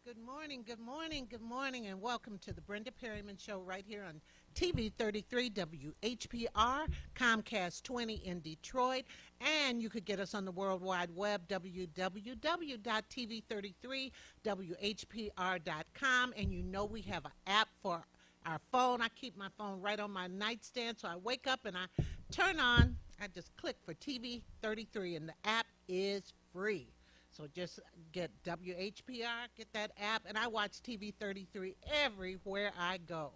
Good morning, good morning, good morning, and welcome to the Brenda Perryman Show right here on TV 33 WHPR, Comcast 20 in Detroit, and you could get us on the World Wide Web, www.tv33whpr.com, and you know we have an app for our phone. I keep my phone right on my nightstand, so I wake up and I turn on, I just click for TV 33, and the app is free. So just get WHPR, get that app, and I watch TV 33 everywhere I go.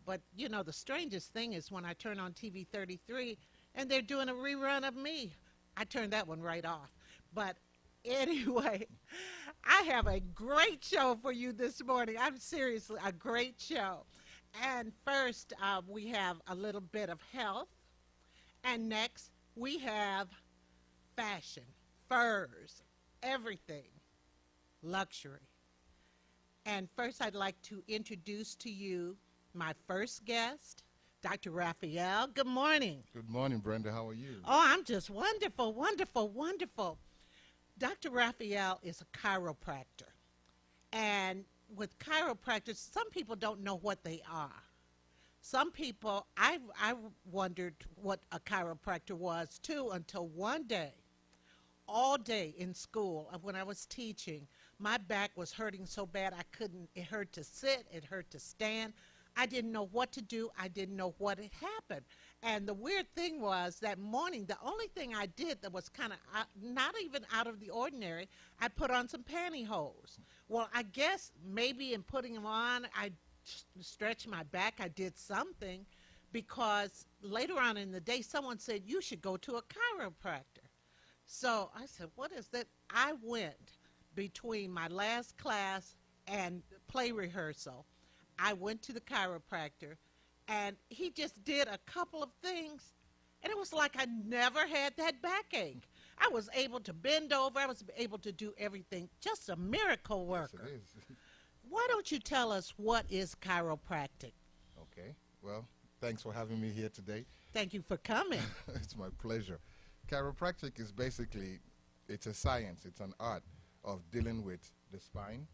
But, you know, the strangest thing is when I turn on TV 33 and they're doing a rerun of me. I turn that one right off. But anyway, I have a great show for you this morning. I'm seriously, a great show. And first, we have a little bit of health. And next, we have fashion, furs, everything, luxury. And first, I'd like to introduce to you my first guest, Dr. Raphael. Good morning. Good morning, Brenda. How are you? Oh, I'm just wonderful, wonderful, wonderful. Dr. Raphael is a chiropractor. And with chiropractors, some people don't know what they are. Some people, I wondered what a chiropractor was too until one day, all day in school when I was teaching, my back was hurting so bad I couldn't, it hurt to sit, it hurt to stand. I didn't know what to do. I didn't know what had happened. And the weird thing was that morning, the only thing I did that was kind of not even out of the ordinary, I put on some pantyhose. Well, I guess maybe in putting them on, I stretched my back. I did something because later on in the day, someone said, you should go to a chiropractor. So I said, what is that? I went between my last class and play rehearsal. I went to the chiropractor, and he just did a couple of things, and it was like I never had that backache. I was able to bend over. I was able to do everything. Just a miracle worker. Yes, it is. Why don't you tell us what is chiropractic? Okay. Well, thanks for having me here today. Thank you for coming. It's my pleasure. Chiropractic is basically, it's a science, it's an art of dealing with the spine,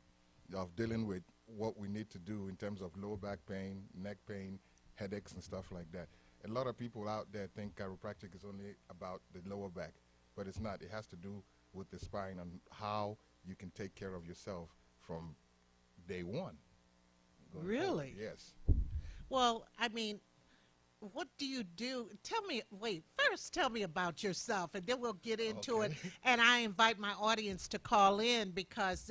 of dealing with what we need to do in terms of lower back pain, neck pain, headaches and stuff like that. A lot of people out there think chiropractic is only about the lower back, but it's not. It has to do with the spine and how you can take care of yourself from day one. Really? Yes. Well, I mean, what do you do? First tell me about yourself, and then we'll get into it. And I invite my audience to call in because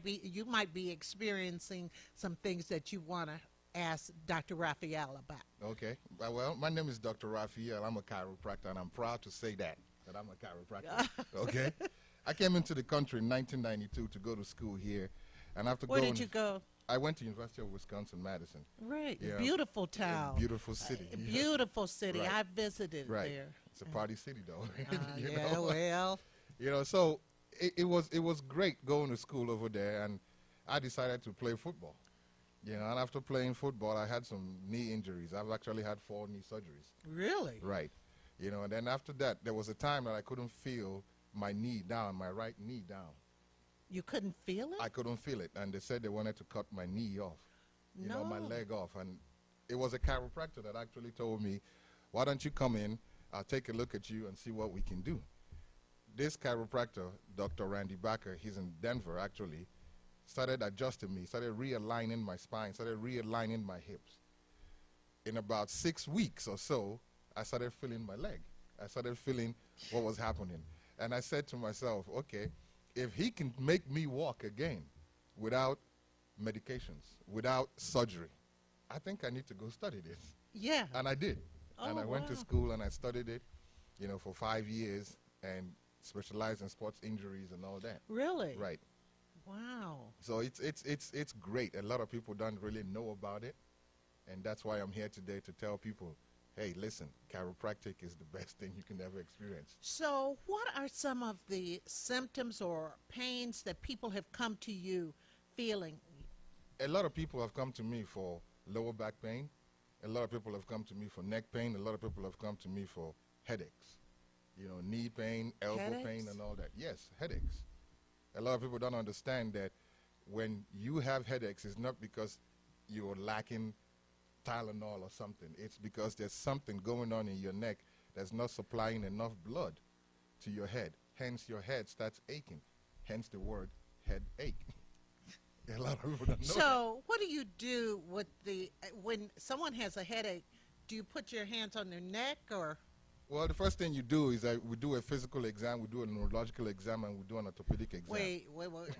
you might be experiencing some things that you want to ask Dr. Raphael about. Okay. Well, my name is Dr. Raphael. I'm a chiropractor, and I'm proud to say that I'm a chiropractor. Okay. I came into the country in 1992 to go to school here, and after Where did you go? I went to University of Wisconsin-Madison. Right. Yeah. Beautiful town. Beautiful city. Beautiful city. Right. I visited Right. there. It's a party city, though. Yeah, well. So it was great going to school over there, and I decided to play football. And after playing football, I had some knee injuries. I've actually had 4 knee surgeries. Really? Right. And then after that, there was a time that I couldn't feel my knee down, my right knee down. You couldn't feel it? I couldn't feel it, and they said they wanted to cut my knee off, my leg off. And it was a chiropractor that actually told me, why don't you come in, I'll take a look at you and see what we can do. This chiropractor, Dr. Randy Backer, he's in Denver actually, started adjusting me, started realigning my spine, started realigning my hips. In about 6 weeks or so, I started feeling my leg. I started feeling what was happening. And I said to myself, okay, if he can make me walk again without medications, without surgery, I think I need to go study this. Yeah. And I did. Oh, and I went to school and I studied it, for 5 years and specialized in sports injuries and all that. Really? Right. Wow. So it's great. A lot of people don't really know about it. And that's why I'm here today to tell people, hey, listen, chiropractic is the best thing you can ever experience. So what are some of the symptoms or pains that people have come to you feeling? A lot of people have come to me for lower back pain. A lot of people have come to me for neck pain. A lot of people have come to me for headaches. Knee pain, elbow pain, and all that. Yes, headaches. A lot of people don't understand that when you have headaches, it's not because you're lacking Tylenol or something. It's because there's something going on in your neck that's not supplying enough blood to your head. Hence, your head starts aching. Hence the word headache. A lot of people don't know that. So, what do you do with when someone has a headache? Do you put your hands on their neck or? Well, the first thing you do is that we do a physical exam, we do a neurological exam, and we do an orthopedic exam. Wait.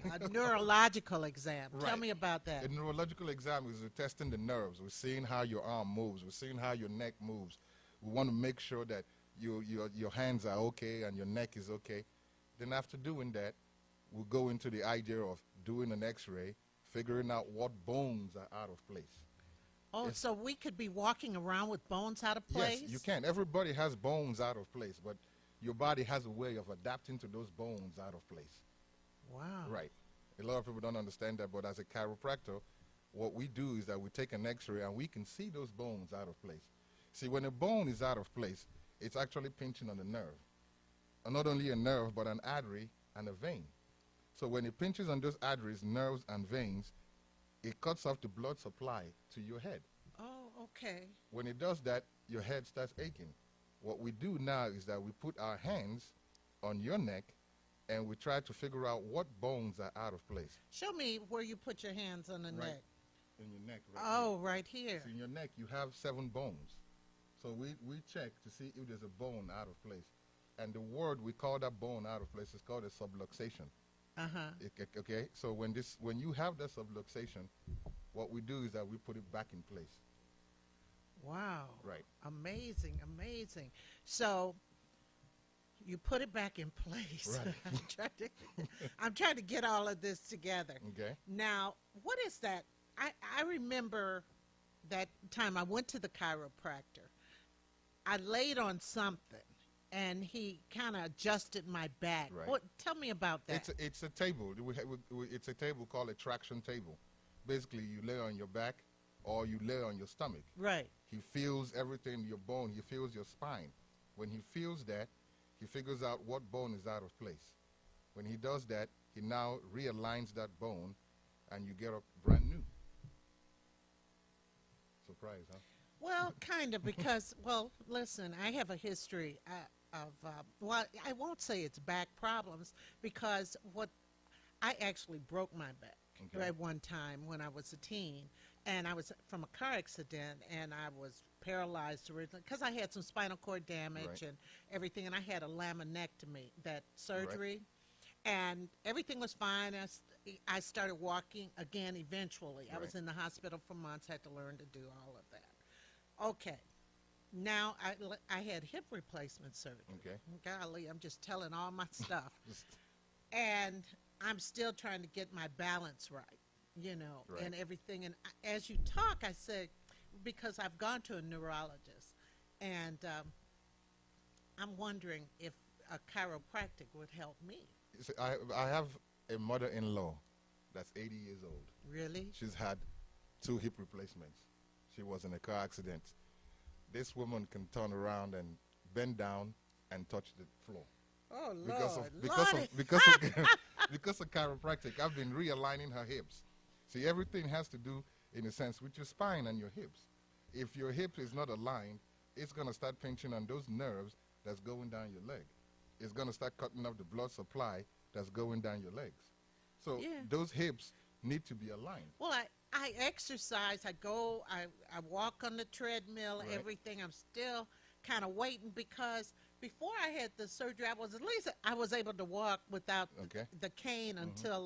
A neurological exam. Right. Tell me about that. A neurological exam is we're testing the nerves. We're seeing how your arm moves. We're seeing how your neck moves. We want to make sure that your hands are okay and your neck is okay. Then after doing that, we'll go into the idea of doing an x-ray, figuring out what bones are out of place. Oh, Yes. so we could be walking around with bones out of place? Yes, you can. Everybody has bones out of place, but your body has a way of adapting to those bones out of place. Wow. Right. A lot of people don't understand that, but as a chiropractor, what we do is that we take an x-ray and we can see those bones out of place. See, when a bone is out of place, it's actually pinching on a nerve. And not only a nerve, but an artery and a vein. So when it pinches on those arteries, nerves, and veins, it cuts off the blood supply to your head. Oh, okay. When it does that, your head starts aching. What we do now is that we put our hands on your neck and we try to figure out what bones are out of place. Show me where you put your hands on the Right. neck. In your neck, right Oh, here. right here. So in your neck, you have 7 bones. So we check to see if there's a bone out of place. And the word we call that bone out of place is called a subluxation. Uh-huh. Okay? So when you have that subluxation, what we do is that we put it back in place. Wow. Right. Amazing, amazing. So you put it back in place. Right. I'm trying to get all of this together. Okay? Now, what is that? I remember that time I went to the chiropractor. I laid on something, and he kind of adjusted my back. Right. Tell me about that. It's a table. It's a table called a traction table. Basically, you lay on your back or you lay on your stomach. Right. He feels everything, your bone. He feels your spine. When he feels that, he figures out what bone is out of place. When he does that, he now realigns that bone, and you get up brand new. Surprise, huh? Well, kind of, because, well, listen, I have a history well, I won't say it's back problems, because I actually broke my back Okay. at one time when I was a teen, and I was from a car accident, and I was paralyzed originally because I had some spinal cord damage Right. and everything, and I had a laminectomy, that surgery, and everything was fine. I started walking again eventually. I was Right. in the hospital for months, had to learn to do all of that. Okay. Now, I had hip replacement surgery. Okay. Golly, I'm just telling all my stuff. Just- And I'm still trying to get my balance right, Right. and everything. And as you talk, I said, because I've gone to a neurologist, and I'm wondering if a chiropractic would help me. See, I have a mother-in-law that's 80 years old. Really? She's had 2 hip replacements. She was in a car accident. This woman can turn around and bend down and touch the floor. Oh, Lord. Because of chiropractic, I've been realigning her hips. See, everything has to do, in a sense, with your spine and your hips. If your hip is not aligned, it's going to start pinching on those nerves that's going down your leg. It's going to start cutting off the blood supply that's going down your legs. So Yeah. those hips need to be aligned. Well, I exercise. I walk on the treadmill, Right. everything. I'm still kind of waiting, because before I had the surgery, I was able to walk without Okay. the cane until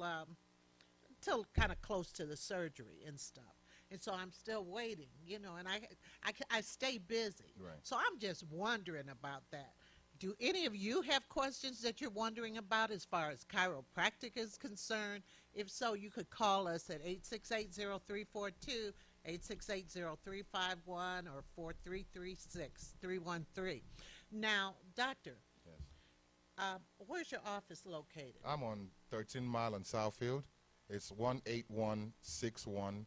kind of close to the surgery and stuff. And so I'm still waiting, and I stay busy. Right. So I'm just wondering about that. Do any of you have questions that you're wondering about as far as chiropractic is concerned? If so, you could call us at 868-0342, 868-0351, or 433-6313. Now, doctor, Yes. where's your office located? I'm on 13 Mile and Southfield. It's 18161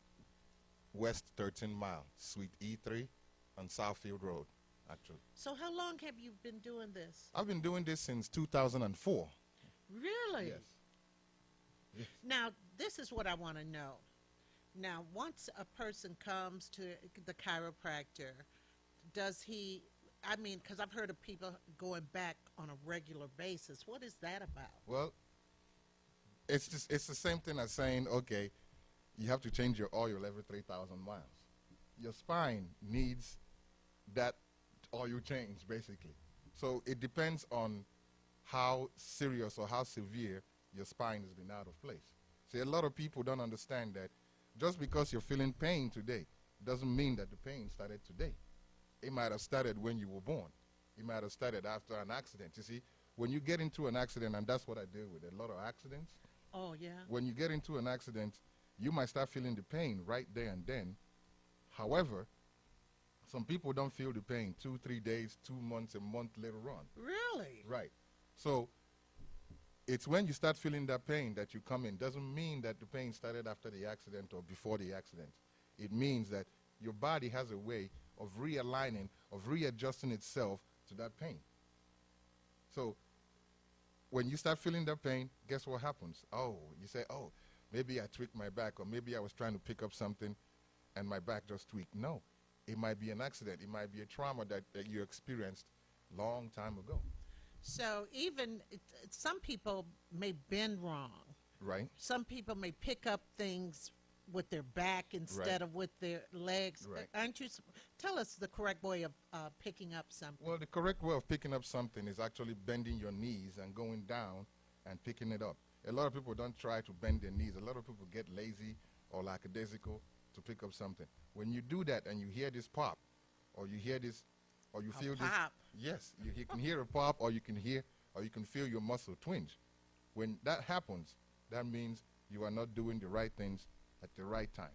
West 13 Mile, Suite E3 on Southfield Road, actually. So how long have you been doing this? I've been doing this since 2004. Really? Yes. Now, this is what I want to know. Now, once a person comes to the chiropractor, does he, I mean, because I've heard of people going back on a regular basis. What is that about? Well, it's the same thing as saying, okay, you have to change your oil every 3,000 miles. Your spine needs that oil change, basically. So it depends on how serious or how severe your spine has been out of place. See, a lot of people don't understand that just because you're feeling pain today doesn't mean that the pain started today. It might have started when you were born. It might have started after an accident. You see, when you get into an accident, and that's what I deal with, a lot of accidents. Oh, yeah. When you get into an accident, you might start feeling the pain right there and then. However, some people don't feel the pain 2, 3 days, 2 months, a month later on. Really? Right. So it's when you start feeling that pain that you come in. Doesn't mean that the pain started after the accident or before the accident. It means that your body has a way of realigning, of readjusting itself to that pain. So when you start feeling that pain, guess what happens? Oh, you say, oh, maybe I tweaked my back, or maybe I was trying to pick up something and my back just tweaked. No, it might be an accident. It might be a trauma that you experienced long time ago. So even some people may bend wrong. Right. Some people may pick up things with their back instead of with their legs. Right. Aren't you? Tell us the correct way of picking up something. Well, the correct way of picking up something is actually bending your knees and going down and picking it up. A lot of people don't try to bend their knees. A lot of people get lazy or lackadaisical to pick up something. When you do that and you hear this pop, or you hear this, or you feel pop. this, yes, you can hear a pop, or you can feel your muscle twinge. When that happens, that means you are not doing the right things at the right time.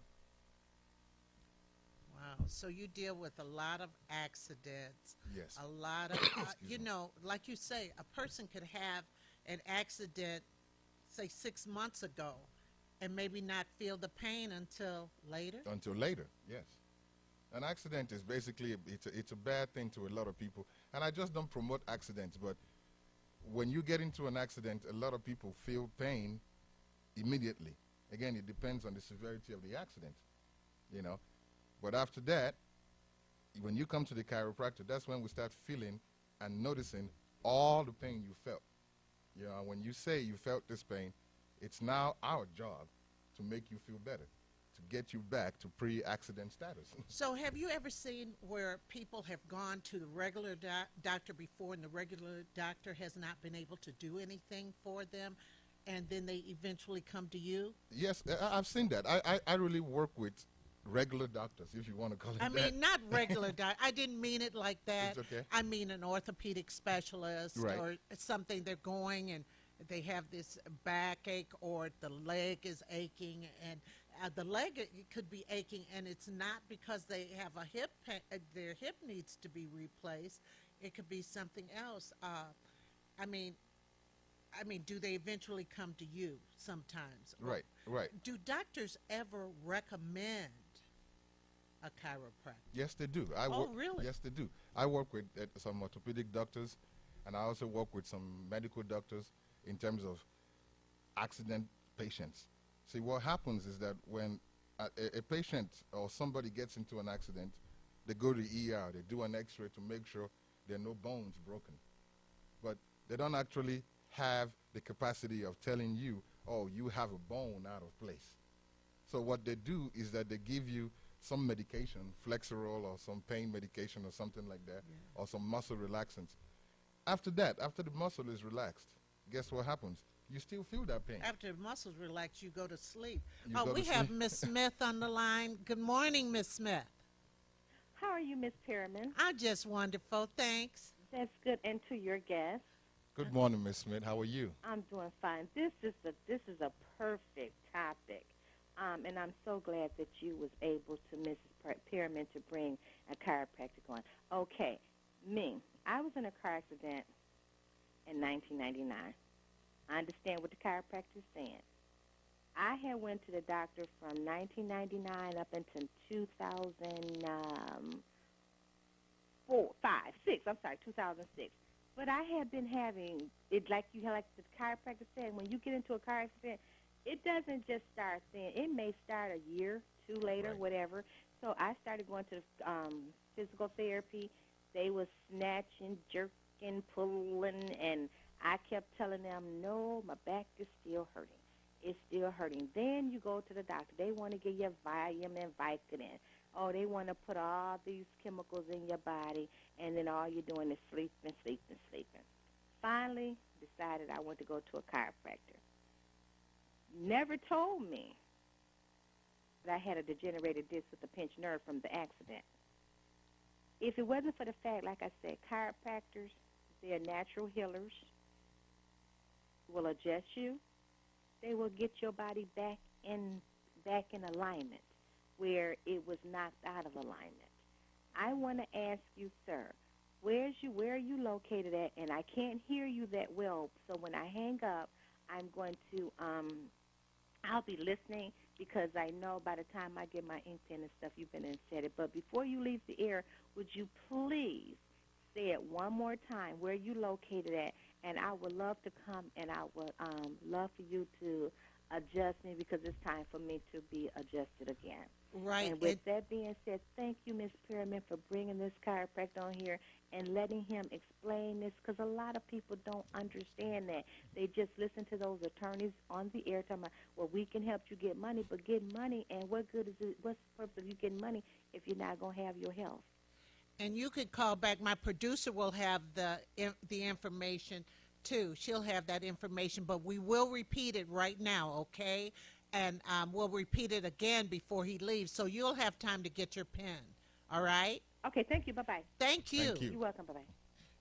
Wow. So you deal with a lot of accidents. Yes. A lot of, you know, like you say, a person could have an accident, say 6 months ago, and maybe not feel the pain until later. Until later, yes. An accident is basically, it's a bad thing to a lot of people. And I just don't promote accidents, but when you get into an accident, a lot of people feel pain immediately. Again, it depends on the severity of the accident, you know. But after that, when you come to the chiropractor, that's when we start feeling and noticing all the pain you felt. You know, when you say you felt this pain, it's now our job to make you feel better, to get you back to pre-accident status. So have you ever seen where people have gone to the regular doctor before and the regular doctor has not been able to do anything for them, and then they eventually come to you? Yes, I've seen that. I really work with regular doctors, if you want to call it I that. mean, not regular doctor. I didn't mean it like that. It's okay. I mean an orthopedic specialist Right. or something. They're going and they have this backache or the leg is aching, and the leg it could be aching, and it's not because they have a hip their hip needs to be replaced. It could be something else. I mean, do they eventually come to you sometimes? Or Right, right. do doctors ever recommend a chiropractor? Yes, they do. Really? Yes, they do. I work with some orthopedic doctors, and I also work with some medical doctors in terms of accident patients. See, what happens is that when a patient or somebody gets into an accident, they go to the ER, they do an x-ray to make sure there are no bones broken. But they don't actually have the capacity of telling you, oh, you have a bone out of place. So what they do is that they give you some medication, Flexerol or some pain medication or something like that, or some muscle relaxants. After that, after the muscle is relaxed, guess what happens? You still feel that pain. After the muscles relax, you go to sleep. You go We to have sleep. Miss Smith on the line. Good morning, Miss Smith. How are you, Miss Perryman? I'm just wonderful, thanks. That's good. And to your guest, Good morning, Miss Smith. How are you? I'm doing fine. This is a perfect topic, and I'm so glad that you was able to, Mrs. Perryman, to bring a chiropractic on. Okay, I was in a car accident in 1999. I understand what the chiropractor is saying. I had went to the doctor from 1999 up until 2006. But I had been having it like the chiropractor said. When you get into a car accident, it doesn't just start then. It may start a year, two later, Right. whatever. So I started going to physical therapy. They was snatching, jerking, pulling, and I kept telling them, no, my back is still hurting. It's still hurting. Then you go to the doctor. They want to give you Valium and Vicodin. Oh, they want to put all these chemicals in your body, and then all you're doing is sleeping, sleeping, sleeping. Finally decided I want to go to a chiropractor. Never told me that I had a degenerated disc with a pinched nerve from the accident. If it wasn't for the fact, like I said, chiropractors, they're natural healers, will adjust you. They will get your body back in alignment where it was knocked out of alignment. I want to ask you, sir, where are you located at? And I can't hear you that well, so when I hang up, I'm going to I'll be listening because I know by the time I get my ink pen and stuff, you've been and said it. But before you leave the air, would you please say it one more time where you located at? And I would love to come, and I would love for you to adjust me because it's time for me to be adjusted again. Right. And with that being said, thank you, Ms. Perryman, for bringing this chiropractor on here and letting him explain this because a lot of people don't understand that. They just listen to those attorneys on the air talking about, well, we can help you get money, but get money, and what good is it? What's the purpose of you getting money if you're not going to have your health? And you could call back. My producer will have the information too. She'll have that information, but we will repeat it right now, okay? And we'll repeat it again before he leaves, so you'll have time to get your pen. All right? Okay, thank you. Bye-bye. Thank you. Thank you. You're welcome. Bye-bye.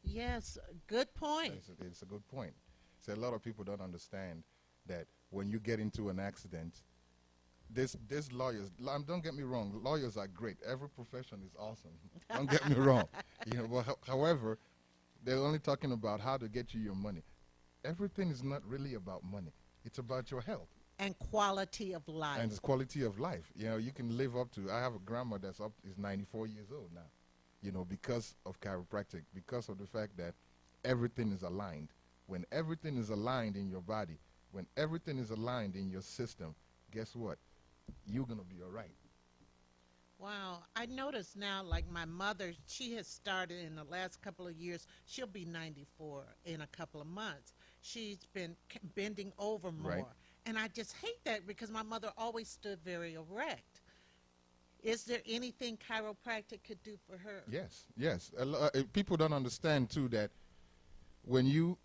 Yes, good point. It's a good point. So a lot of people don't understand that when you get into an accident, this lawyers, don't get me wrong, lawyers are great. Every profession is awesome. Don't get me wrong. But however, they're only talking about how to get you your money. Everything is not really about money. It's about your health. And quality of life. And it's quality of life. You can live up to, I have a grandma that's is 94 years old now, because of chiropractic, because of the fact that everything is aligned. When everything is aligned in your body, when everything is aligned in your system, guess what? You're going to be all right. Wow. I notice now, like my mother, she has started in the last couple of years. She'll be 94 in a couple of months. She's been bending over more. Right. And I just hate that because my mother always stood very erect. Is there anything chiropractic could do for her? Yes. People don't understand, too, that when you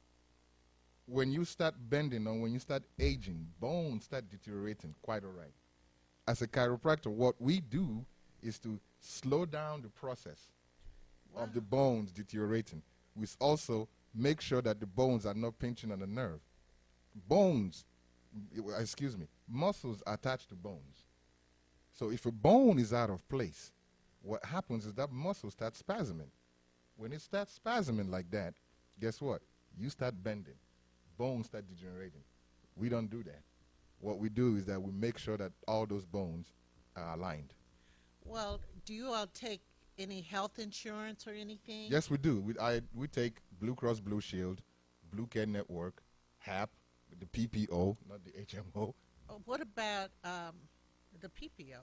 start bending or when you start aging, bones start deteriorating quite all right. As a chiropractor, what we do is to slow down the process of the bones deteriorating. We also make sure that the bones are not pinching on the nerve. Muscles are attached to bones. So if a bone is out of place, what happens is that muscle starts spasming. When it starts spasming like that, guess what? You start bending. Bones start degenerating. We don't do that. What we do is that we make sure that all those bones are aligned. Well, do you all take any health insurance or anything? Yes, we do. We take Blue Cross Blue Shield, Blue Care Network, HAP, the PPO, not the HMO. What about the PPO?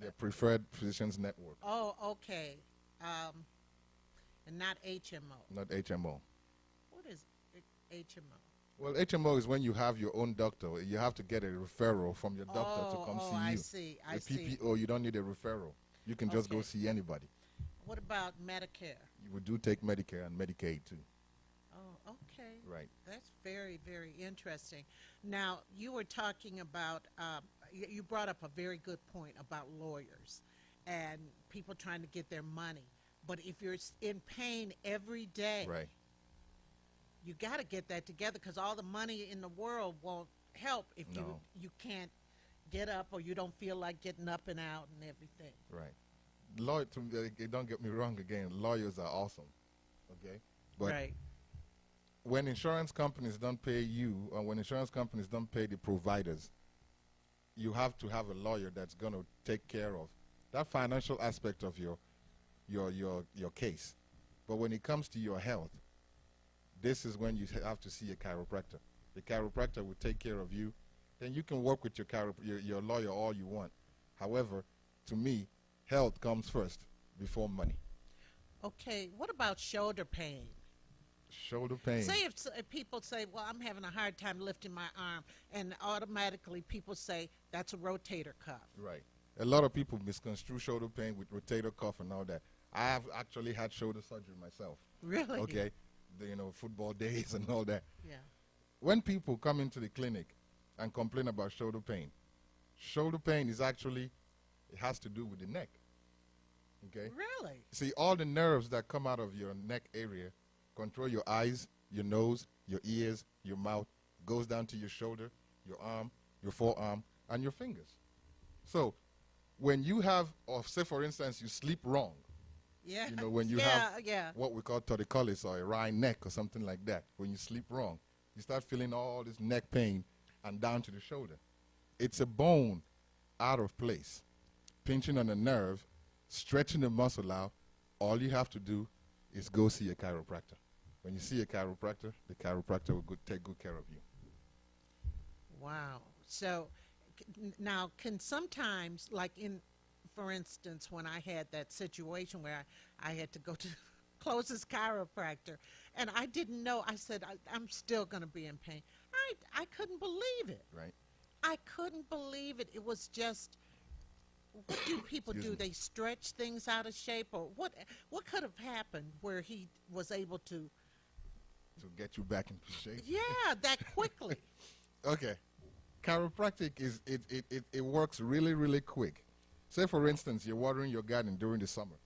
The Preferred Physicians Network. Oh, okay. And not HMO. Not HMO. What is HMO? Well, HMO is when you have your own doctor. You have to get a referral from your doctor to come see you. I see. The PPO, you don't need a referral. You can just go see anybody. What about Medicare? We do take Medicare and Medicaid too. Oh, okay. Right. That's very, very interesting. Now, you were talking about, you brought up a very good point about lawyers and people trying to get their money. But if you're in pain every day, right, you got to get that together because all the money in the world won't help if you can't get up or you don't feel like getting up and out and everything. Right. Don't get me wrong again. Lawyers are awesome. Okay? But right. When insurance companies don't pay you or when insurance companies don't pay the providers, you have to have a lawyer that's going to take care of that financial aspect of your case. But when it comes to your health, this is when you have to see a chiropractor. The chiropractor will take care of you then you can work with your lawyer all you want. However, to me, health comes first before money. Okay, what about shoulder pain? Shoulder pain. Say if people say, well, I'm having a hard time lifting my arm, and automatically people say that's a rotator cuff. Right. A lot of people misconstrue shoulder pain with rotator cuff and all that. I have actually had shoulder surgery myself. Really? Okay. Football days and all that. Yeah. When people come into the clinic and complain about shoulder pain is actually, it has to do with the neck. Okay? Really? See, all the nerves that come out of your neck area control your eyes, your nose, your ears, your mouth, goes down to your shoulder, your arm, your forearm, and your fingers. So when you have, or say for instance, you sleep wrong, Yeah. when you yeah, have yeah. what we call torticollis or a wry neck or something like that, when you sleep wrong, you start feeling all this neck pain and down to the shoulder. It's a bone out of place, pinching on a nerve, stretching the muscle out. All you have to do is go see a chiropractor. When you see a chiropractor, the chiropractor will take good care of you. Wow. So now can sometimes, like for instance, when I had that situation where I had to go to the closest chiropractor, and I didn't know, I said, I'm still going to be in pain. I couldn't believe it. Right. I couldn't believe it. It was just, what do people do? Excuse me. They stretch things out of shape, or what could have happened where he was able to, get you back into shape. yeah, that quickly? Okay. Chiropractic it works really, really quick. Say for instance, you're watering your garden during the summer,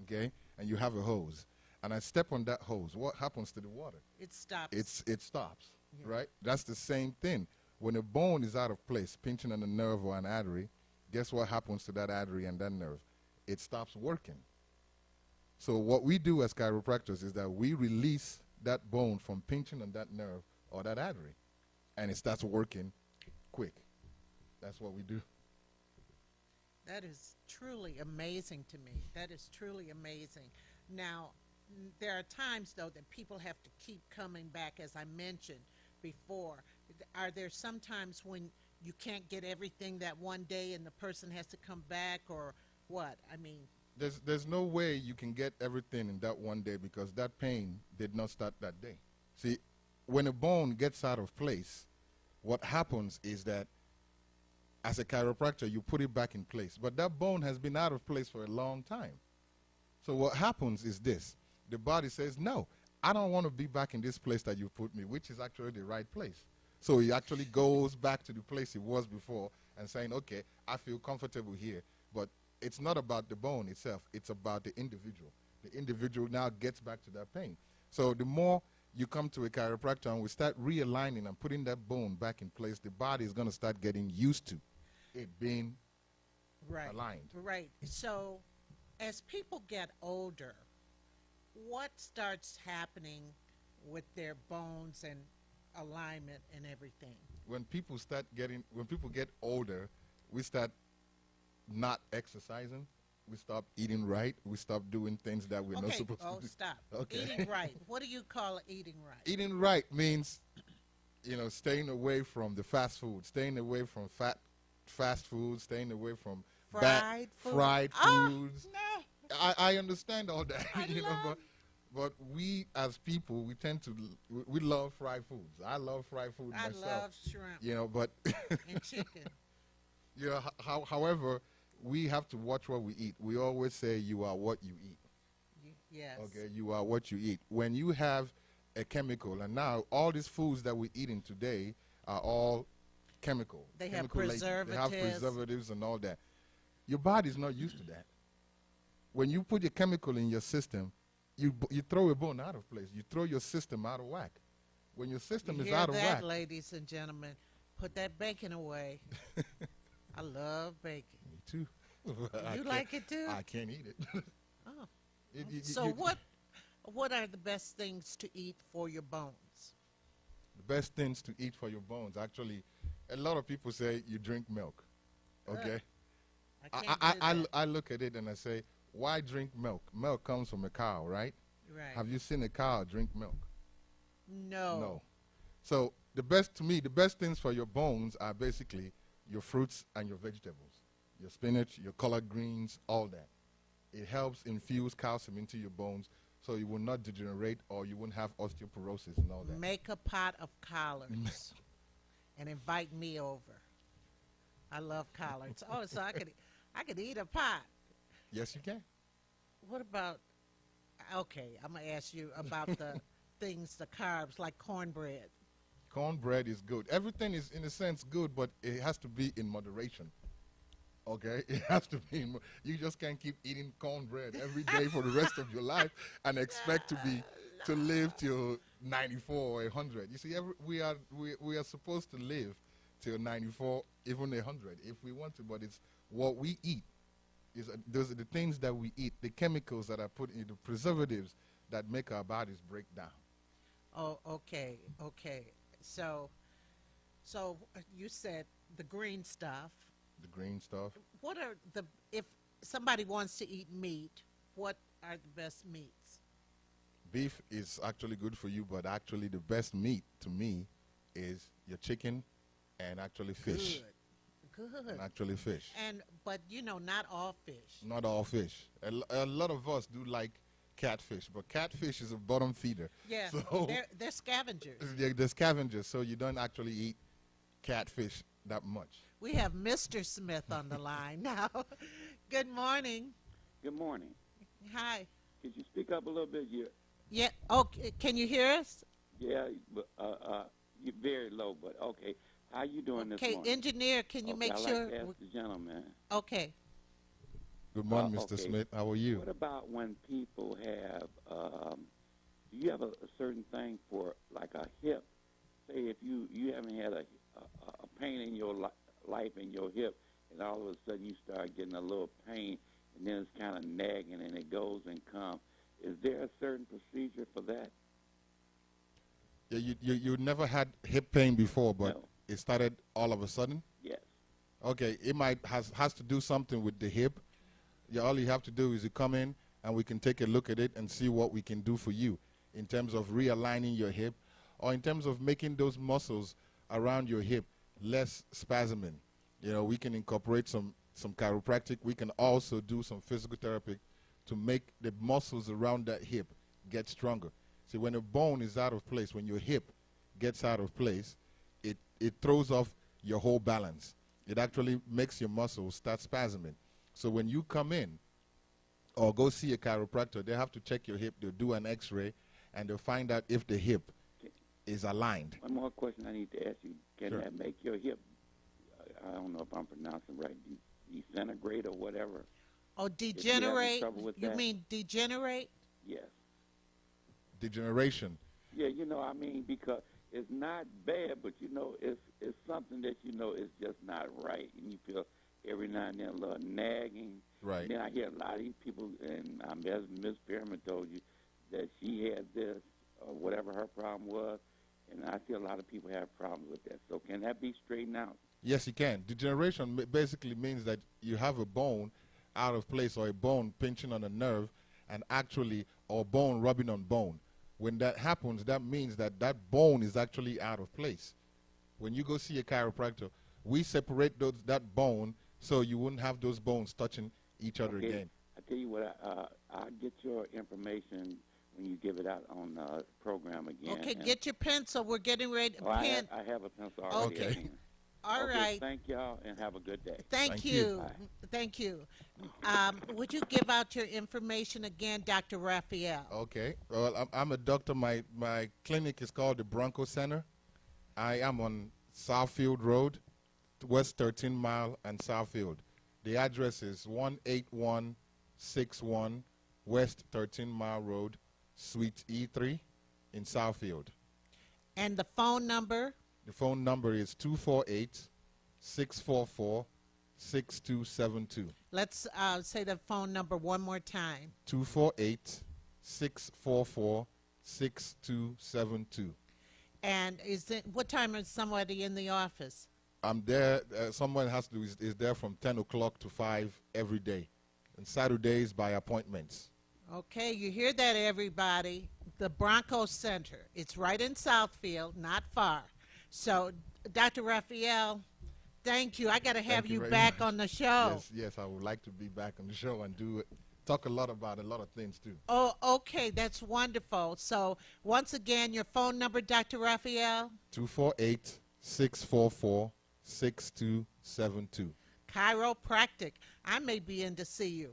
okay, and you have a hose, and I step on that hose. What happens to the water? It stops. It stops, Yeah. right? That's the same thing. When a bone is out of place, pinching on a nerve or an artery, guess what happens to that artery and that nerve? It stops working. So what we do as chiropractors is that we release that bone from pinching on that nerve or that artery, and it starts working quick. That's what we do. That is truly amazing to me. That is truly amazing. Now, there are times, though, that people have to keep coming back, as I mentioned before. Are there some times when you can't get everything that one day and the person has to come back, or what? I mean, There's no way you can get everything in that one day because that pain did not start that day. See, when a bone gets out of place, what happens is that as a chiropractor, you put it back in place. But that bone has been out of place for a long time. So what happens is this. The body says, no, I don't want to be back in this place that you put me, which is actually the right place. So he actually goes back to the place he was before and saying, okay, I feel comfortable here. But it's not about the bone itself. It's about the individual. The individual now gets back to that pain. So the more you come to a chiropractor and we start realigning and putting that bone back in place, the body is going to start getting used to it being right, aligned. right. So, as people get older, what starts happening with their bones and alignment and everything? When people get older, we start not exercising. We stop eating right. We stop doing things that we're not supposed to do. Stop. Okay. Eating right. What do you call eating right? Eating right means, staying away from the fast food, staying away from fast food, staying away from Fried food. fried Oh, foods. no. I understand all that, I love- but we as people, we tend to, we love fried foods. I love fried food I myself. love shrimp But and chicken. however, we have to watch what we eat. We always say you are what you eat. Yes. Okay, you are what you eat. When you have a chemical, and now all these foods that we're eating today are all chemical. They have chemical-laden. They have preservatives. preservatives and all that. Your body's not used to that. When you put a chemical in your system, you throw a bone out of place. You throw your system out of whack. When your system You is hear out of that, whack, ladies and gentlemen? Put that bacon away. I love bacon. me too. You like it too? I can't eat it. Oh. So What are the best things to eat for your bones? the best things to eat for your bones? Actually, a lot of people say you drink milk. Okay. I can't do that. I look at it and I say, why drink milk? Milk comes from a cow, right? Right. Have you seen a cow drink milk? No. No. So the best to me, the best things for your bones are basically your fruits and your vegetables, your spinach, your collard greens, all that. It helps infuse calcium into your bones so you will not degenerate or you won't have osteoporosis and all that. Make a pot of collards and invite me over. I love collards. Oh, so I could eat a pot. Yes, you can. What about? Okay, I'm gonna ask you about the things, the carbs like cornbread. Cornbread is good. Everything is, in a sense, good, but it has to be in moderation. Okay, it has to be. You just can't keep eating cornbread every day for the rest of your life and expect to live till 94 or 100. You see, we are supposed to live till 94, even 100 if we want to. But it's what we eat. Those are the things that we eat, the chemicals that are put in, the preservatives that make our bodies break down. Oh, okay. So you said the green stuff. The green stuff. What are if somebody wants to eat meat, what are the best meats? Beef is actually good for you, but actually the best meat to me is your chicken and actually fish. Good. And actually fish. But not all fish. Not all fish. A lot of us do like catfish, but catfish is a bottom feeder. Yeah, so they're scavengers. They're scavengers, so you don't actually eat catfish that much. We have Mr. Smith on the line now. Good morning. Good morning. Hi. Could you speak up a little bit? Yeah. Oh, can you hear us? Yeah, but you're very low, but okay. How you doing this morning? Okay, engineer, can you make I'd sure? like to ask the gentleman. Okay. Good morning, Mr. Okay. Smith. How are you? What about when people have, do you have a certain thing for like a hip? Say if you haven't had a pain in your life in your hip, and all of a sudden you start getting a little pain, and then it's kind of nagging, and it goes and comes. Is there a certain procedure for that? Yeah, you never had hip pain before, but No. it started all of a sudden? Yes. Okay, it has to do something with the hip. Yeah, all you have to do is you come in and we can take a look at it and see what we can do for you in terms of realigning your hip or in terms of making those muscles around your hip less spasming. We can incorporate some chiropractic. We can also do some physical therapy to make the muscles around that hip get stronger. See, when a bone is out of place, when your hip gets out of place, it throws off your whole balance. It actually makes your muscles start spasming. So when you come in or go see a chiropractor, they have to check your hip. They'll do an x-ray, and they'll find out if the hip is aligned. One more question I need to ask you. Can Sure. that make your hip, I don't know if I'm pronouncing right, disintegrate or whatever? Oh, having degenerate? trouble with You that? mean degenerate? Yes. Degeneration. Yeah, because it's not bad, but, it's something that, is just not right. And you feel every now and then a little nagging. Right. And then I hear a lot of these people, and as Miss Perryman told you, that she had this or whatever her problem was, and I see a lot of people have problems with that. So can that be straightened out? Yes, you can. Degeneration basically means that you have a bone out of place or a bone pinching on a nerve and or bone rubbing on bone. When that happens, that means that bone is actually out of place. When you go see a chiropractor, we separate that bone so you wouldn't have those bones touching each other again. I tell you what, I'll get your information when you give it out on the program again. Okay, get your pencil. We're getting ready. I have a pencil already. Okay. at hand. All Okay, right. Thank y'all, and have a good day. Thank Thank you. you. Bye. Thank you. Would you give out your information again, Dr. Raphael? Okay. Well, I'm a doctor. My clinic is called the Bronco Center. I am on Southfield Road, West 13 Mile and Southfield. The address is 18161 West 13 Mile Road, Suite E3 in Southfield. And the phone number? The phone number is 248-644-6272. Let's say the phone number one more time. 248-644-6272. And what time is somebody in the office? I'm there. Someone is there from 10 o'clock to 5 every day. And Saturdays by appointments. Okay, you hear that, everybody. The Bronco Center. It's right in Southfield, not far. So, Dr. Raphael, thank you. I got to have Thank you you very back much. on the show. Yes, I would like to be back on the show and do it. Talk a lot about a lot of things too. Oh, okay. That's wonderful. So, once again, your phone number, Dr. Raphael? 248-644-6272. Chiropractic. I may be in to see you.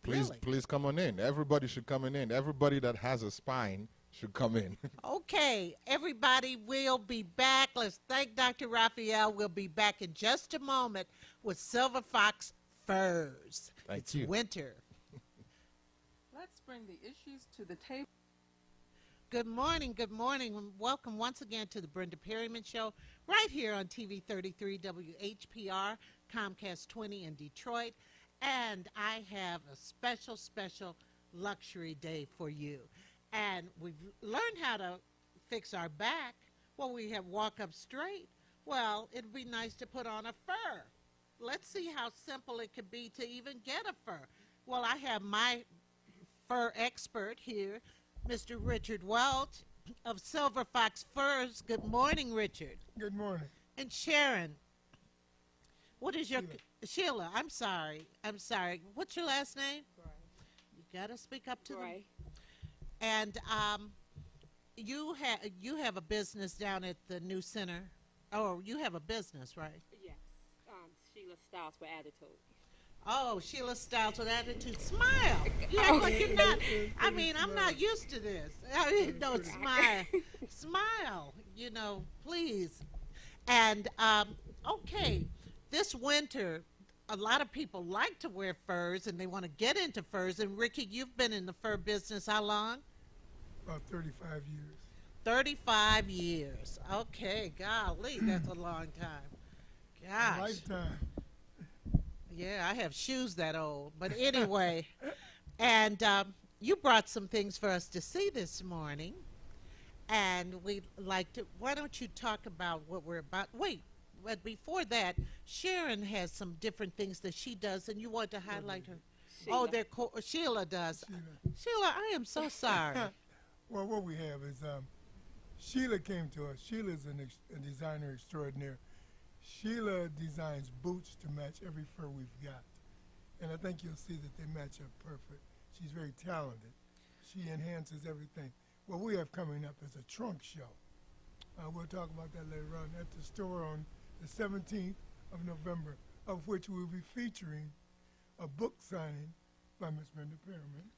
Please, Really? please come on in. Everybody should come in. Everybody that has a spine should come in. Okay, everybody will be back. Let's thank Dr. Raphael. We'll be back in just a moment with Silver Fox Furs. Thank It's you. winter. Let's bring the issues to the table. Good morning, and welcome once again to the Brenda Perryman Show, right here on TV 33 WHPR, Comcast 20 in Detroit. And I have a special luxury day for you. And we've learned how to fix our back. Well, we have walk up straight. Well, it'd be nice to put on a fur. Let's see how simple it could be to even get a fur. Well, I have my fur expert here, Mr. Richard Welch of Silver Fox Furs. Good morning, Richard. Good morning. And Sharon, what is your... Sheila. Sheila, I'm sorry. What's your last name? You got to speak up to them. And you have a business down at the new center. Oh, you have a business, right? Yes. Sheila Styles for Attitude. Oh, Sheila Styles with Attitude. Smile. You act like you're not. I mean, I'm not used to this. I mean, no, smile. Smile, please. And, okay, this winter, a lot of people like to wear furs and they want to get into furs. And, Ricky, you've been in the fur business how long? About 35 years. 35 years. Okay, golly, that's a long time. A Gosh. lifetime. Yeah, I have shoes that old. But anyway, and you brought some things for us to see this morning. And we'd like to, why don't you talk about what we're about? Wait, but before that, Sharon has some different things that she does, and you want to highlight her. Sheila. Oh, Sheila does. Sheila. Sheila, I am so sorry. Well, what we have is Sheila came to us. Sheila's a designer extraordinaire. Sheila designs boots to match every fur we've got. And I think you'll see that they match up perfect. She's very talented. She enhances everything. What we have coming up is a trunk show. We'll talk about that later on at the store on the 17th of November, of which we'll be featuring a book signing by Miss Brenda Perryman.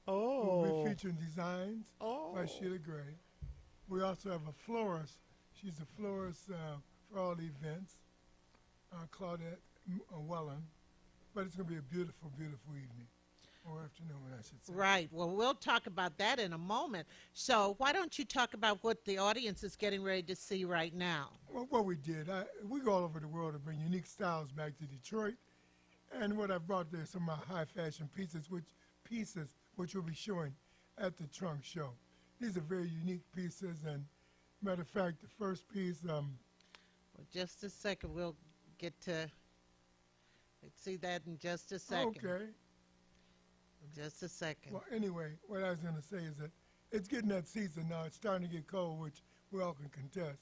We'll be featuring designs by Sheila Gray. We also have a florist. She's a florist for all the events, Claudette Welland. But it's going to be a beautiful, beautiful evening, or afternoon, I should say. Right. Well, we'll talk about that in a moment. So why don't you talk about what the audience is getting ready to see right now? Well, what we did, we go all over the world to bring unique styles back to Detroit. And what I brought there, some of my high fashion pieces, which we'll be showing at the trunk show. These are very unique pieces, and matter of fact, the first piece, Well, just a second. We'll get to see that in just a second. okay. Just a second. Well, anyway, what I was going to say is that it's getting that season now. It's starting to get cold, which we all can contest.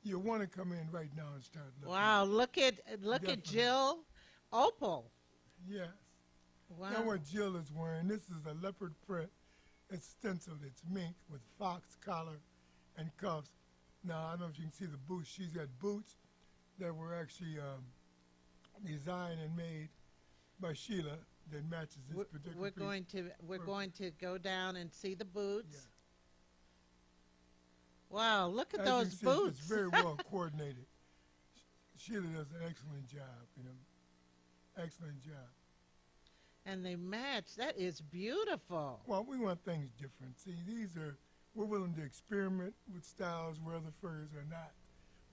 You'll want to come in right now and start looking. Wow, look at Definitely. Jill Opal. Yes. Wow. Now what Jill is wearing, this is a leopard print. It's stenciled. It's mink with fox collar and cuffs. Now, I don't know if you can see the boots. She's got boots that were actually designed and made by Sheila that matches this particular We're piece. going to go down and see the boots. Yeah. Wow, look at As you those see, boots. It's very well coordinated. Sheila does an excellent job, excellent job. And they match. That is beautiful. Well, we want things different. See, we're willing to experiment with styles where other furs are not.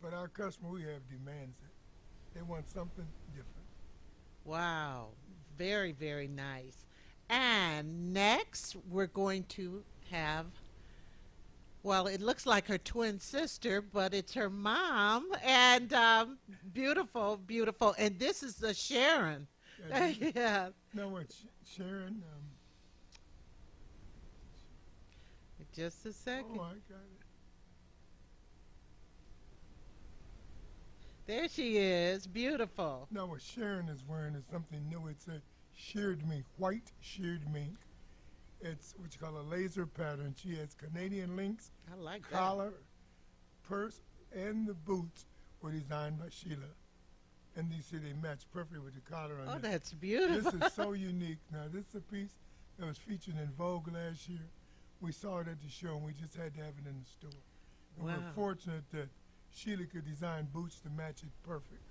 But our customer we have demands it. They want something different. Wow, very, very nice. And next, we're going to have, well, it looks like her twin sister, but it's her mom. And beautiful, beautiful. And this is the Sharon. Yeah, Yeah. now what, Sharon? Just a second. Oh, I got it. There she is. Beautiful. Now what Sharon is wearing is something new. It's a sheared mink, white sheared mink. It's what you call a laser pattern. She has Canadian links, I like that. collar, purse, and the boots were designed by Sheila. And you see they match perfectly with the collar on Oh, this. that's beautiful. This is so unique. Now, this is a piece that was featured in Vogue last year. We saw it at the show, and we just had to have it in the store. And Wow. we're fortunate that Sheila could design boots to match it perfect.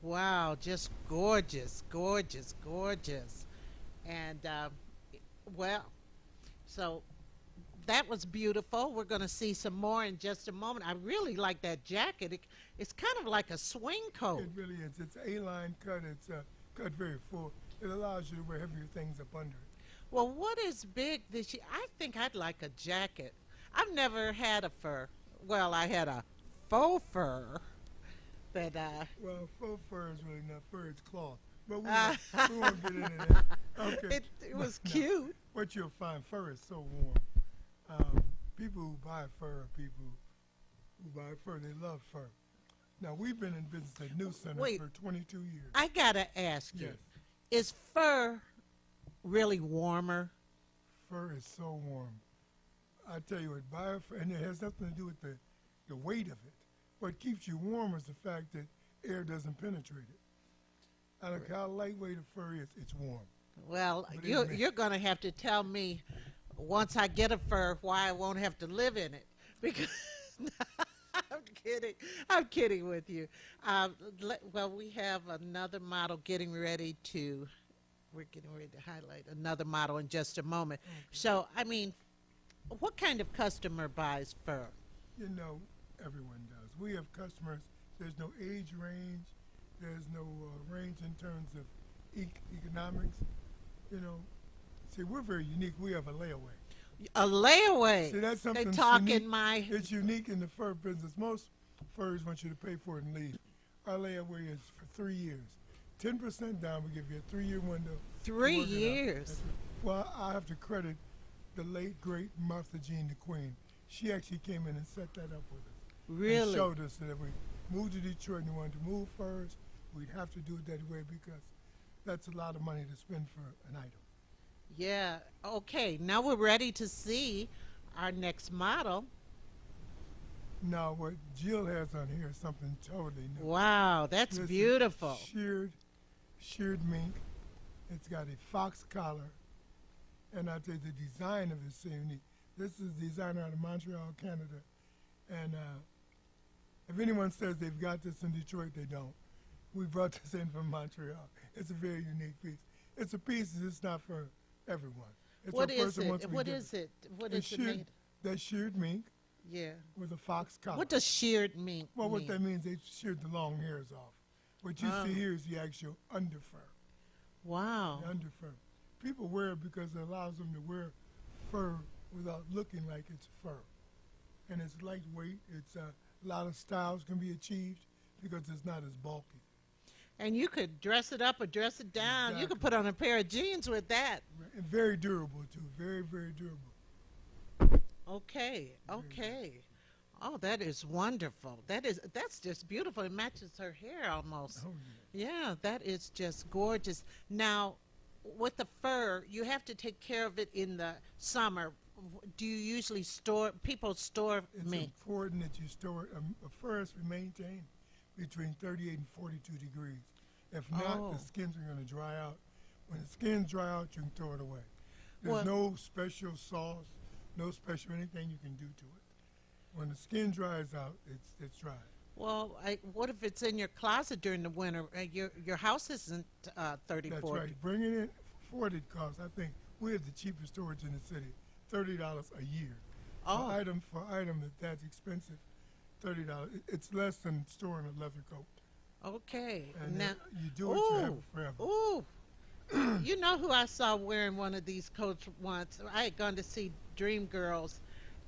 Wow, just gorgeous, gorgeous, gorgeous. And, well, so that was beautiful. We're going to see some more in just a moment. I really like that jacket. It's kind of like a swing coat. It really is. It's A-line cut. It's cut very full. It allows you to wear heavier things up under it. Well, what is big this year? I think I'd like a jacket. I've never had a fur. Well, I had a faux fur that, Well, faux fur is really not fur. It's cloth. But Ah. we won't get into that. Okay. it was No. cute. What you'll find, fur is so warm. People who buy fur are people who buy fur. They love fur. Now, we've been in business at New Center Wait. for 22 years. I got to ask you, Yes. is fur really warmer? Fur is so warm. I tell you what, buy a fur, and it has nothing to do with the weight of it. What keeps you warm is the fact that air doesn't penetrate it. I don't care how lightweight a fur is, it's warm. Well, But you're going to have to tell me once I get a fur why I won't have to live in it. Because I'm kidding. I'm kidding with you. Well, we have another model getting ready to. We're getting ready to highlight another model in just a moment. Okay. So, I mean, what kind of customer buys fur? You know, everyone does. We have customers. There's no age range. There's no range in terms of economics. You know, see, we're very unique. We have a layaway. A layaway. See, that's They something talking unique. my. It's unique in the fur business. Most furs want you to pay for it and leave. Our layaway is for 3 years. 10% down, we give you a 3-year window. to 3 work it out. years. That's it. Well, I have to credit the late, great Martha Jean, the Queen. She actually came in and set that up with us. And Really? showed us that if we moved to Detroit and we wanted to move furs, we'd have to do it that way because that's a lot of money to spend for an item. Yeah. Okay. Now we're ready to see our next model. Now, what Jill has on here is something totally new. Wow, that's This is beautiful. Sheared mink. It's got a fox collar. And I tell you, the design of it is so unique. This is a designer out of Montreal, Canada. And if anyone says they've got this in Detroit, they don't. We brought this in from Montreal. It's a very unique piece. It's a piece that's not for everyone. It's What for a is person it? wants to be What different. is it? What It's is it made? That's sheared mink Yeah. with a fox collar. What does sheared mean? Well, what that means, they sheared the long hairs off. What you Oh. see here is the actual underfur. Wow. The underfur. People wear it because it allows them to wear fur without looking like it's fur. And it's lightweight. It's a lot of styles can be achieved because it's not as bulky. And you could dress it up or dress it down. You could Exactly. put on a pair of jeans with that. And very durable too. Very, very durable. Okay. Okay. Oh, that is wonderful. That's just beautiful. It matches her hair almost. Oh Yeah, that is just gorgeous. Now, with the fur, you have to take care of it in the summer. Do you usually people store It's mink? important that you store it. A fur has to be maintained between 38 and 42 degrees. If not, Oh. the skins are going to dry out. When the skins dry out, you can throw it away. Well- There's no special sauce, no special anything you can do to it. When the skin dries out, it's dry. Well, what if it's in your closet during the winter? Your house isn't 34. That's right. Bringing it forward, it costs. I think we have the cheapest storage in the city, $30 a year. Oh. For item that's expensive, $30. It's less than storing a leather coat. Okay. And Now, you do it, you have it forever. ooh. You know who I saw wearing one of these coats once? I had gone to see Dreamgirls,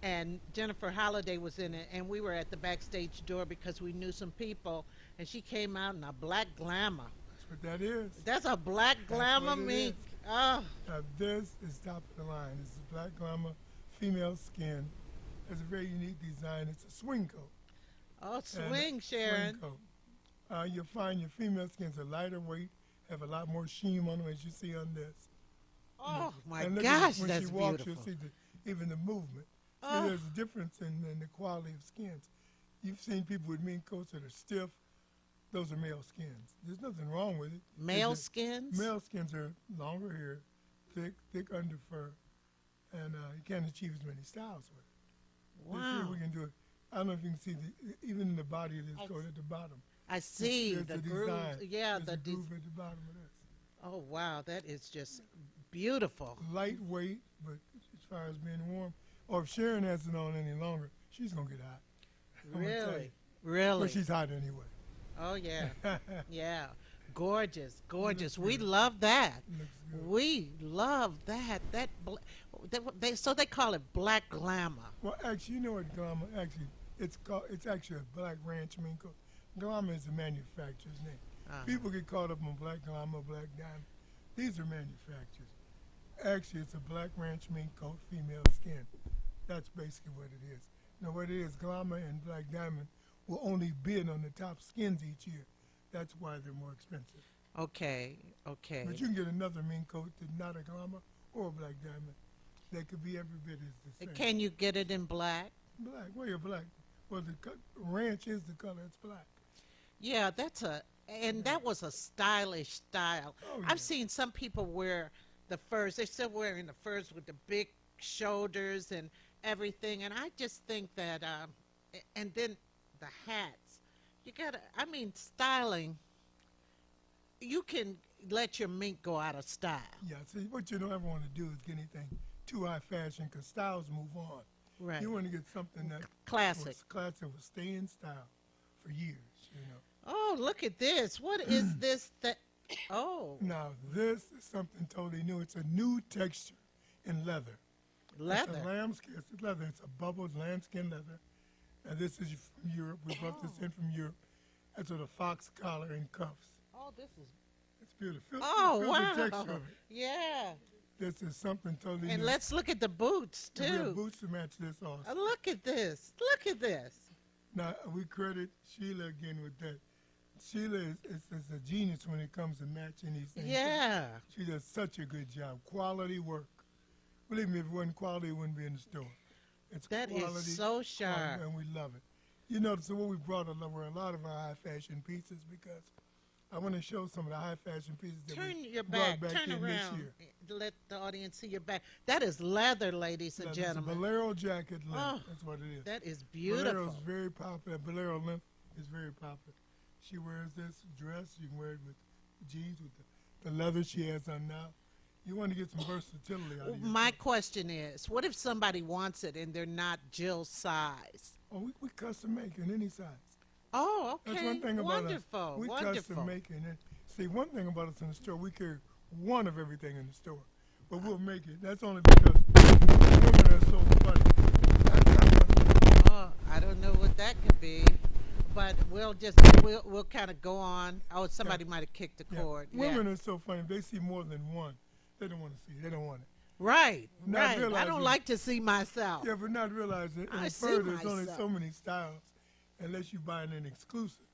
and Jennifer Holliday was in it, and we were at the backstage door because we knew some people, and she came out in a black glamour. That's what that is. That's a black glamour what it mink. is. Oh, Now this is top of the line. It's a black glamour, female skin. It's a very unique design. It's a swing coat. oh, And swing, Sharon. Swing coat. You'll find your female skins are lighter weight, have a lot more sheen on them, as you see on this. Oh my And look gosh, when that's she walks, beautiful. you'll see even the movement. See, Oh. there's a difference in the quality of skins. You've seen people with mink coats that are stiff. Those are male skins. There's nothing wrong with it. Male It's just- skins? Male skins are longer hair, thick under fur, and you can't achieve as many styles with it. Let's see if Wow. we can do it. I don't know if you can see even in the body of this I coat at the bottom. I see There's the a groove. design. Yeah, There's the a groove at the bottom of this. Oh wow, that is just beautiful. Lightweight, but as far as being warm, or if Sharon has it on any longer, she's gonna get hot. I'm gonna tell Really, you. really. Well, she's hot anyway. Oh yeah, yeah. Gorgeous, gorgeous. Looks We good. love that. Looks good. We love that. So they call it black glamour. Well, actually, you know what glamour? Actually, it's actually a black ranch mink coat. Glamour is the manufacturer's name. Uh-huh. People get caught up on black glamour, black diamond. These are manufacturers. Actually, it's a black ranch mink coat, female skin. That's basically what it is. Now, what it is, glamour and black diamond will only bid on the top skins each year. That's why they're more expensive. Okay, okay. But you can get another mink coat that's not a glamour or a black diamond. That could be every bit as the same. Can you get it in black? Black. Well, you're black. Well, the ranch is the color. It's black. Yeah, that was a stylish style. Oh, yeah. I've seen some people wear the furs. They're still wearing the furs with the big shoulders and everything. And I just think that, and then the hats. You gotta, I mean, styling. You can let your mink go out of style. Yeah. See, what you don't ever want to do is get anything too high fashion because styles move on. Right. You want to get something that Classic. was classic, will stay in style for years. You know. Oh, look at this. What is this? Oh, Now this is something totally new. It's a new texture in leather. It's leather. a lambskin. It's leather. It's a bubbled lambskin leather. And this is from Europe. We brought this in from Europe. That's with a fox collar and cuffs. Oh, this is. It's beautiful. Oh, Feel wow. the texture of it. Yeah. This is something totally And new. let's look at the boots, And we have too. boots to match this also. Look at this. Look at this. Now, we credit Sheila again with that. Sheila is a genius when it comes to matching these things. Yeah. She does such a good job. Quality work. Believe me, if it wasn't quality, it wouldn't be in the store. It's That is quality. so sharp. And we love it. You know, so what we brought were a lot of our high fashion pieces because I want to show some of the high fashion pieces that Turn we your brought back. Turn in around. this year. Let the audience see your back. That is leather, ladies and Now, this is a gentlemen. bolero jacket length. Oh, That's what it is. That is Bolero beautiful. is very popular. Bolero length is very popular. She wears this dress. You can wear it with jeans with the leather she has on now. You want to get some versatility out of it. My question is, what if somebody wants it and they're not Jill's size? Oh, we custom make in any size. Oh, okay. That's one thing about Wonderful. us. We Wonderful. custom make it. See, one thing about us in the store, we carry one of everything in the store, but we'll make it. That's only because women are so funny. Oh, I don't know what that could be, but we'll kind of go on. Oh, somebody might have kicked the Yeah. cord. Women are so funny. If they see more than one, they don't want to see it. They don't want it. Right, Not right. I realizing- don't like to see myself. Yeah, but not realizing I in see fur there's only myself. so many styles unless you buy an exclusive.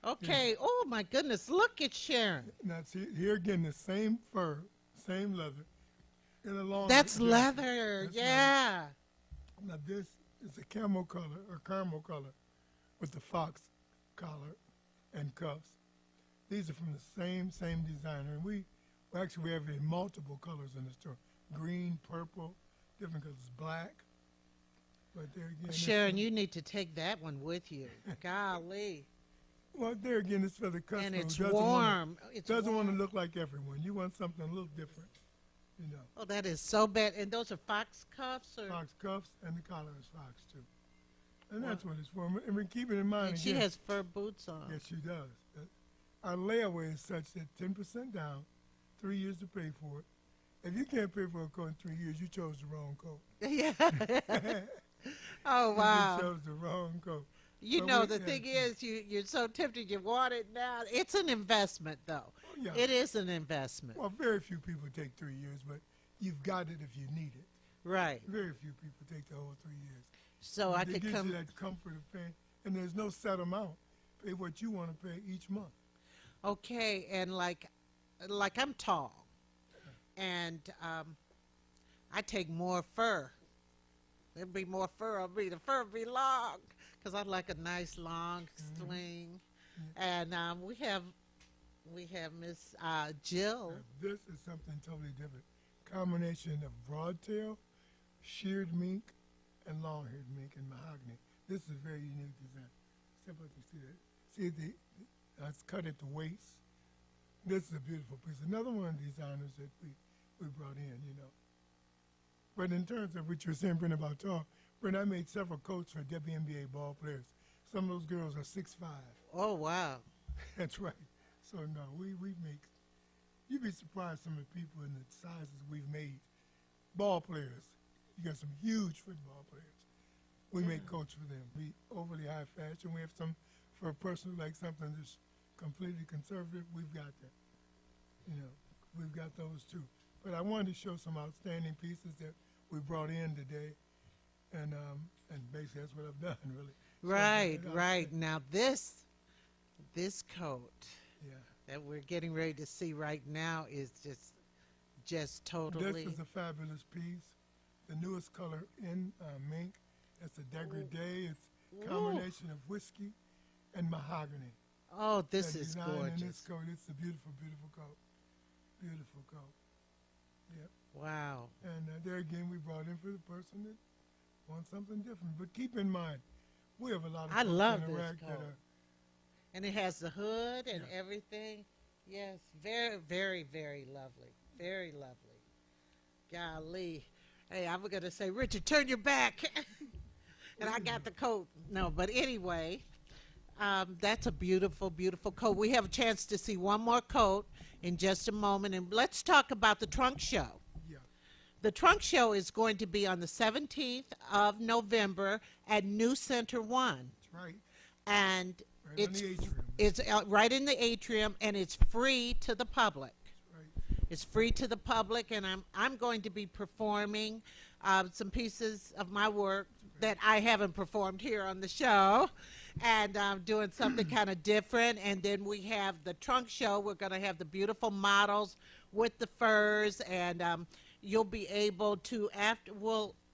Okay. Oh my goodness, look at Sharon. Now see here again the same fur, same leather, in a long. That's jacket. leather. That's Yeah. Now this is a camel color or caramel color with the fox collar and cuffs. These are from the same designer. And we actually have in multiple colors in the store. Green, purple, different colors, black. But there again, this Sharon, is- you need to take that one with you. Golly. well, there again, it's for the customer And who it's doesn't warm. It's doesn't want to warm. look like everyone. You want something a little different, you know. Oh, that is so bad. And those are fox cuffs, or Fox cuffs and the collar is fox too. And Wow. that's what it's for. And we keep it in mind. and she again, has fur boots on. yes, she does. Our layaway is such that 10% down, 3 years to pay for it. If you can't pay for a coat in 3 years, you chose the wrong coat. Yeah. Oh You wow. chose the wrong coat. You But know, we- the yeah, thing yeah. is, you're so tempted, you want it now. It's an investment, though. Oh, yeah. It is an investment. Well, very few people take 3 years, but you've got it if you need it. Right. Very few people take the whole 3 years. So I It could gives come. you that comfort of paying, and there's no set amount pay what you want to pay each month. Okay, and like I'm tall, and I take more fur. There'd be more fur on me. The fur would be long because I like a nice long swing. And we have Miss Jill. This is something totally different. Combination of broadtail, sheared mink, and long-haired mink and mahogany. This is a very unique design. Step up and see that. See that's cut at the waist. This is a beautiful piece. Another one of the designers that we brought in, you know. But in terms of what you're saying, Brenda, about tall, Brenda, I made several coats for WNBA ball players. Some of those girls are 6'5". Oh, wow. That's right. So, no, we make, you'd be surprised some of the people in the sizes we've made. Ball players. You got some huge football players. We make coats for them. We overly high fashion. We have some for a person who likes something that's completely conservative. We've got that. You know, we've got those too. But I wanted to show some outstanding pieces that we brought in today, and basically that's what I've done, really. Right, So, right. Now this coat Yeah. that we're getting ready to see right now is just totally. This is a fabulous piece. The newest color in mink. It's a degradé. It's a combination of whiskey and mahogany. Oh, this That is design in this gorgeous. coat. It's a beautiful, beautiful coat. Beautiful coat. Yep. Wow. And there again, we brought in for the person that wants something different. But keep in mind, we have a lot of I coats love in the this rack that coat. are And it has the hood and Yeah. everything. Yes, very, very, very lovely. Very lovely. Golly. Hey, I'm going to say, Richard, turn your back. And I got the coat. No, but anyway, that's a beautiful, beautiful coat. We have a chance to see one more coat in just a moment. And let's talk about the trunk show. yeah. The trunk show is going to be on the 17th of November at New Center 1. That's right. And Right on the atrium. it's right in the atrium, and it's free to the public. Right. It's free to the public, and I'm going to be performing some pieces of my work that I haven't performed here on the show, and doing something kind of different. And then we have the trunk show. We're going to have the beautiful models with the furs, and you'll be able to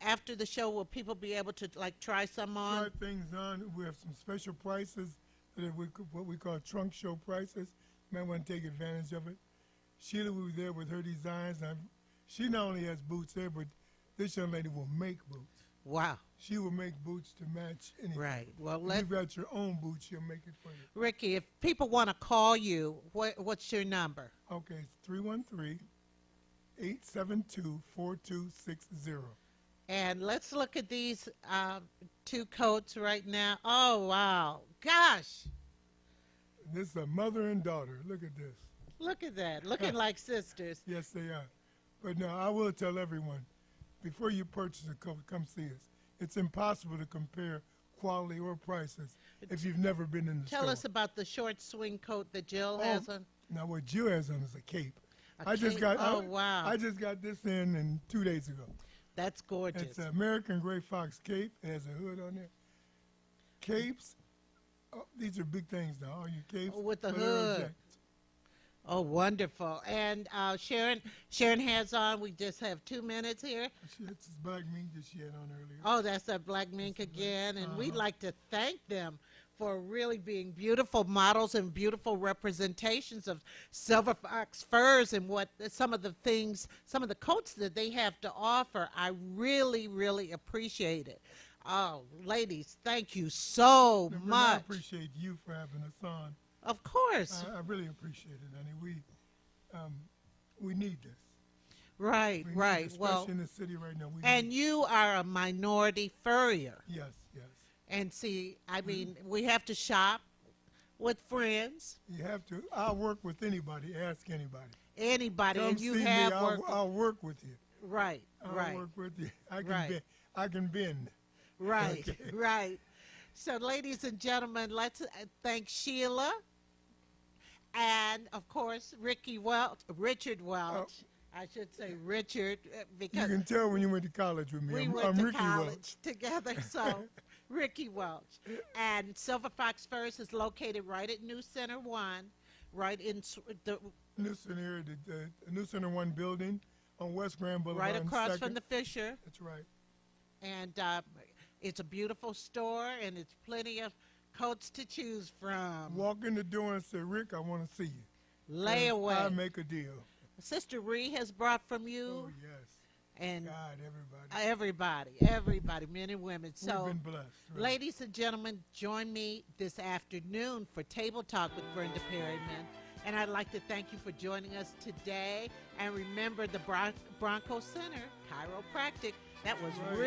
after the show, will people be able to like try some on? Try things on. We have some special prices that are what we call trunk show prices. You might want to take advantage of it. Sheila will be there with her designs. She not only has boots there, but this young lady will make boots. Wow. She will make boots to match anything. Right. Well, If you've got your own boots, she'll make it for you. Ricky, if people want to call you, what's your number? Okay, it's 313-872-4260. And let's look at these two coats right now. Oh, wow. Gosh. This is a mother and daughter. Look at this. Look at that. Looking like sisters. Yes, they are. But no, I will tell everyone, before you purchase a coat, come see us. It's impossible to compare quality or prices if you've never been in the store. Tell us about the short swing coat that Jill has on. Now, what Jill has on is a cape. A cape? Oh, wow. I just got this in 2 days ago. That's gorgeous. It's an American Gray Fox cape. It has a hood on there. Capes, these are big things now. All your capes. With the but they're hood. jackets. Oh, wonderful. And Sharon has on, we just have 2 minutes here. It's this black mink that she had on earlier. Oh, that's that black mink again. And we'd like to thank them for really being beautiful models and beautiful representations of silver fox furs and what some of the coats that they have to offer. I really, really appreciate it. Oh, ladies, thank you so And much. I appreciate you for having us on. Of course. I really appreciate it, honey. We need this. Right, We need right. this, Well, especially in the city right now. We and need you are a minority furrier. Yes, yes. And see, I mean, we have to shop with friends, You have to. I'll work with anybody. Ask anybody. anybody, Come and you see have me. worked. I'll work with you. Right, I'll right, work with you. I can Right. bend. I can bend. right, Okay. right. So, ladies and gentlemen, let's thank Sheila and, of course, Richard Welch. I should say Richard You because can tell when you went to college with me. we I'm went to Ricky college Welch. together. So, Ricky Welch. And Silver Fox Furs is located right at New Center 1, right in the New Center, the New Center 1 building on West Grand Boulevard. right across Second. from the Fisher. That's right. And it's a beautiful store, and it's plenty of coats to choose from. Walk in the door and say, Rick, I want to see you. Layaway. I'll make a deal. Sister Ree has brought from you. Oh, yes. And God, everybody, men and women. So, we've been blessed. Right? ladies and gentlemen, join me this afternoon for Table Talk with Brenda Perryman. And I'd like to thank you for joining us today. And remember the Bronco Center, Chiropractic. That was Right. really